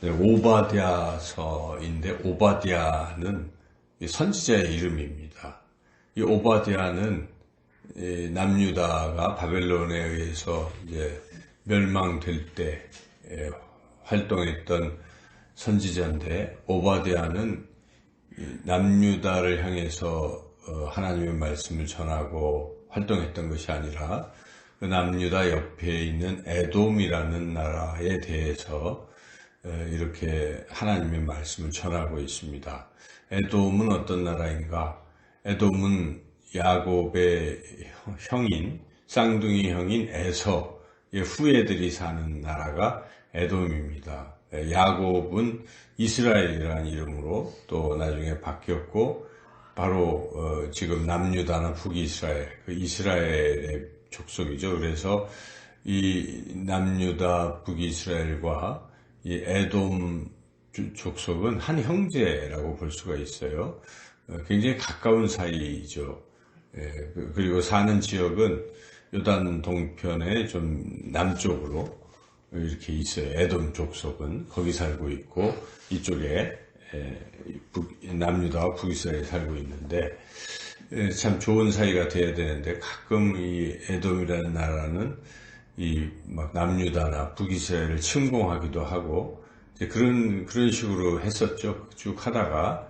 네, 오바댜서인데 오바댜는 선지자의 이름입니다. 이 오바댜는 남유다가 바벨론에 의해서 이제 멸망될 때 활동했던 선지자인데, 오바댜는 남유다를 향해서 하나님의 말씀을 전하고 활동했던 것이 아니라 그 남유다 옆에 있는 에돔이라는 나라에 대해서 이렇게 하나님의 말씀을 전하고 있습니다. 에돔은 어떤 나라인가? 에돔은 야곱의 형인, 쌍둥이 형인 에서의 후예들이 사는 나라가 에돔입니다. 야곱은 이스라엘이라는 이름으로 또 나중에 바뀌었고, 바로 지금 남유다나 북이스라엘, 그 이스라엘의 족속이죠. 그래서 이 남유다 북이스라엘과 이 에돔 족속은 한 형제라고 볼 수가 있어요. 굉장히 가까운 사이죠. 그리고 사는 지역은 요단 동편의 좀 남쪽으로 이렇게 있어요. 에돔 족속은 거기 살고 있고, 이쪽에 남유다와 북이스라엘에 살고 있는데, 참 좋은 사이가 돼야 되는데, 가끔 이 에돔이라는 나라는 이 막 남유다나 북이스라엘을 침공하기도 하고, 이제 그런 식으로 했었죠. 쭉 하다가.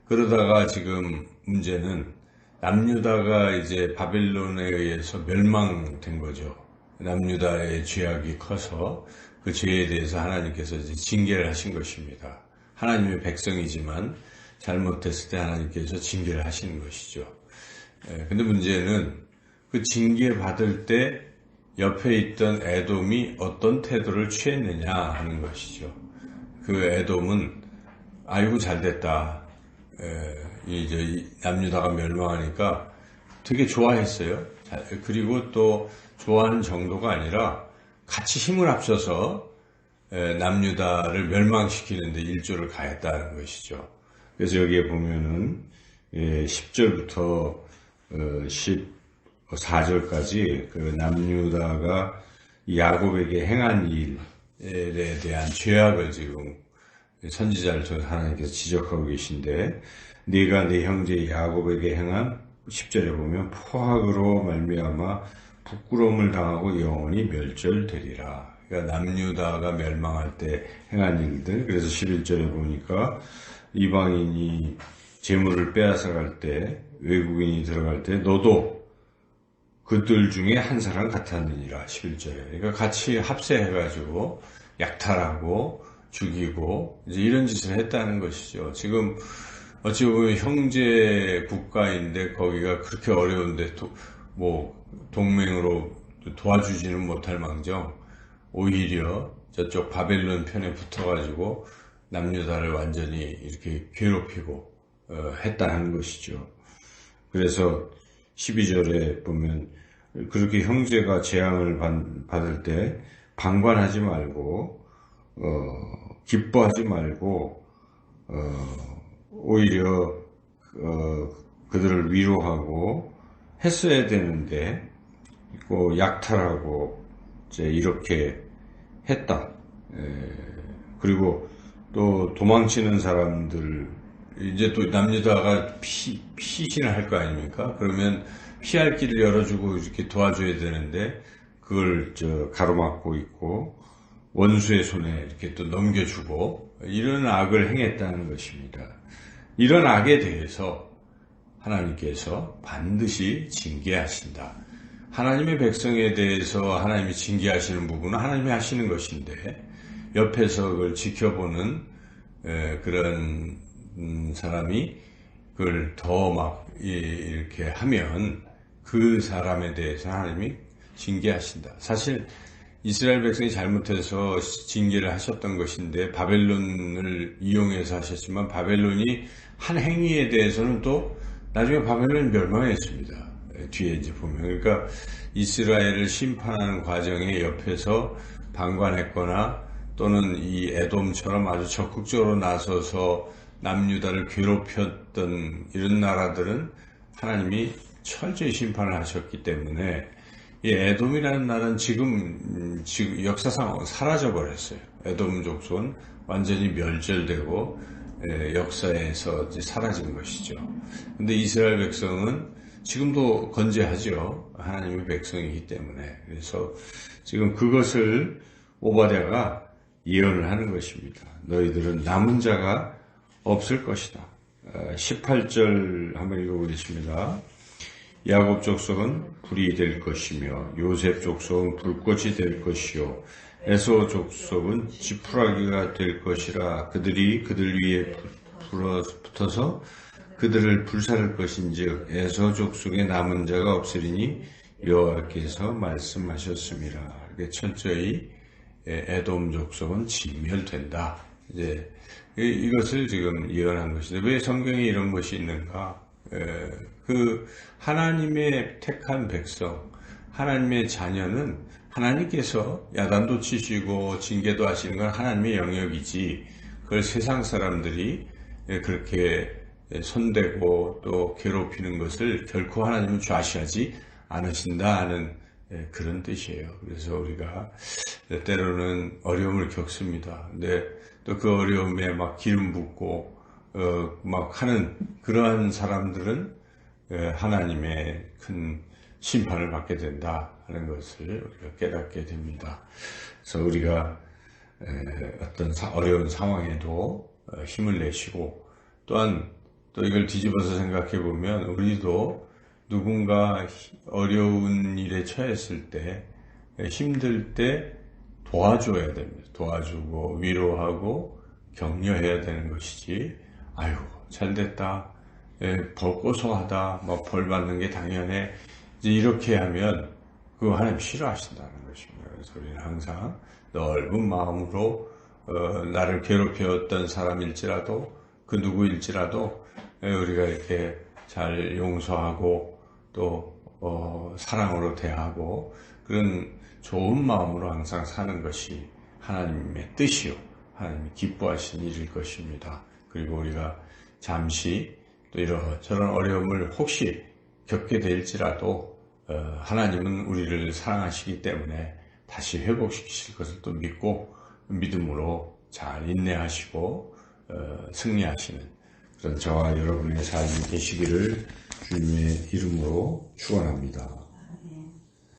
그러다가 지금 문제는 남유다가 이제 바벨론에 의해서 멸망된 거죠. 남유다의 죄악이 커서 그 죄에 대해서 하나님께서 이제 징계를 하신 것입니다. 하나님의 백성이지만 잘못했을 때 하나님께서 징계를 하시는 것이죠. 근데 문제는 그 징계 받을 때 옆에 있던 에돔이 어떤 태도를 취했느냐 하는 것이죠. 그 에돔은 아이고 잘됐다. 이제 남유다가 멸망하니까 되게 좋아했어요. 그리고 또 좋아하는 정도가 아니라 같이 힘을 합쳐서 남유다를 멸망시키는데 일조를 가했다는 것이죠. 그래서 여기에 보면은 10절부터 14절까지 그 남유다가 야곱에게 행한 일에 대한 죄악을 지금 선지자를 통해서 하나님께서 지적하고 계신데, 네가 네 형제 야곱에게 행한, 10절에 보면 포악으로 말미암아 부끄러움을 당하고 영원히 멸절되리라. 그러니까 남유다가 멸망할 때 행한 일들. 그래서 11절에 보니까 이방인이 재물을 빼앗아갈 때, 외국인이 들어갈 때 너도 그들 중에 한 사람 같았느니라. 11절에. 그러니까 같이 합세해가지고 약탈하고 죽이고 이제 이런 짓을 했다는 것이죠. 지금 어찌 보면 형제 국가인데 거기가 그렇게 어려운데 동맹으로 도와주지는 못할 망정 오히려 저쪽 바벨론 편에 붙어가지고 남유다를 완전히 이렇게 괴롭히고 했다는 것이죠. 그래서 12절에 보면 그렇게 형제가 재앙을 받을 때 방관하지 말고 기뻐하지 말고 오히려 그들을 위로하고 했어야 되는데 약탈하고 이제 이렇게 했다. 그리고 또 도망치는 사람들, 이제 또 남유다가 피신을 할 거 아닙니까? 그러면 피할 길을 열어주고 이렇게 도와줘야 되는데 그걸 가로막고 있고 원수의 손에 이렇게 또 넘겨주고 이런 악을 행했다는 것입니다. 이런 악에 대해서 하나님께서 반드시 징계하신다. 하나님의 백성에 대해서 하나님이 징계하시는 부분은 하나님이 하시는 것인데, 옆에서 그걸 지켜보는 그런 사람이 그걸 더 막 이렇게 하면 그 사람에 대해서 하나님이 징계하신다. 사실 이스라엘 백성이 잘못해서 징계를 하셨던 것인데 바벨론을 이용해서 하셨지만 바벨론이 한 행위에 대해서는 또 나중에 바벨론이 멸망했습니다. 뒤에 이제 보면, 그러니까 이스라엘을 심판하는 과정에 옆에서 방관했거나 또는 이 에돔처럼 아주 적극적으로 나서서 남유다를 괴롭혔던 이런 나라들은 하나님이 철저히 심판을 하셨기 때문에 이 에돔이라는 나라는 지금 역사상 사라져 버렸어요. 에돔 족속은 완전히 멸절되고 역사에서 이제 사라진 것이죠. 근데 이스라엘 백성은 지금도 건재하죠. 하나님의 백성이기 때문에. 그래서 지금 그것을 오바댜가 예언을 하는 것입니다. 너희들은 남은 자가 없을 것이다. 18절 한번 읽어보겠습니다. 야곱 족속은 불이 될 것이며 요셉 족속은 불꽃이 될 것이요 에서 족속은 지푸라기가 될 것이라. 그들이 그들 위에 붙어서 그들을 불사를 것인즉 에서 족속에 남은 자가 없으리니 여호와께서 말씀하셨습니다. 이렇게 철저히 에돔 족속은 진멸된다. 이제 이것을 지금 예언한 것인데, 왜 성경에 이런 것이 있는가? 그 하나님의 택한 백성, 하나님의 자녀는 하나님께서 야단도 치시고 징계도 하시는 건 하나님의 영역이지, 그걸 세상 사람들이 그렇게 손대고 또 괴롭히는 것을 결코 하나님은 좌시하지 않으신다 하는 그런 뜻이에요. 그래서 우리가 때로는 어려움을 겪습니다. 근데 또 그 어려움에 막 기름 붓고 막 하는 그러한 사람들은 하나님의 큰 심판을 받게 된다 하는 것을 우리가 깨닫게 됩니다. 그래서 우리가 어떤 어려운 상황에도 힘을 내시고, 또한 또 이걸 뒤집어서 생각해 보면 우리도 누군가 어려운 일에 처했을 때, 힘들 때 도와줘야 됩니다. 도와주고 위로하고 격려해야 되는 것이지, 아유 잘됐다, 고소하다, 뭐 벌 받는 게 당연해, 이제 이렇게 하면 그거 하나님 싫어하신다는 것입니다. 그래서 우리는 항상 넓은 마음으로 나를 괴롭혔던 사람일지라도 그 누구일지라도 우리가 이렇게 잘 용서하고 또 사랑으로 대하고 그런 좋은 마음으로 항상 사는 것이 하나님의 뜻이요, 하나님이 기뻐하시는 일일 것입니다. 그리고 우리가 잠시 또 이런저런 어려움을 혹시 겪게 될지라도 하나님은 우리를 사랑하시기 때문에 다시 회복시키실 것을 또 믿고 믿음으로 잘 인내하시고 승리하시는 그런 저와 여러분의 삶이 되시기를 주님의 이름으로 축원합니다.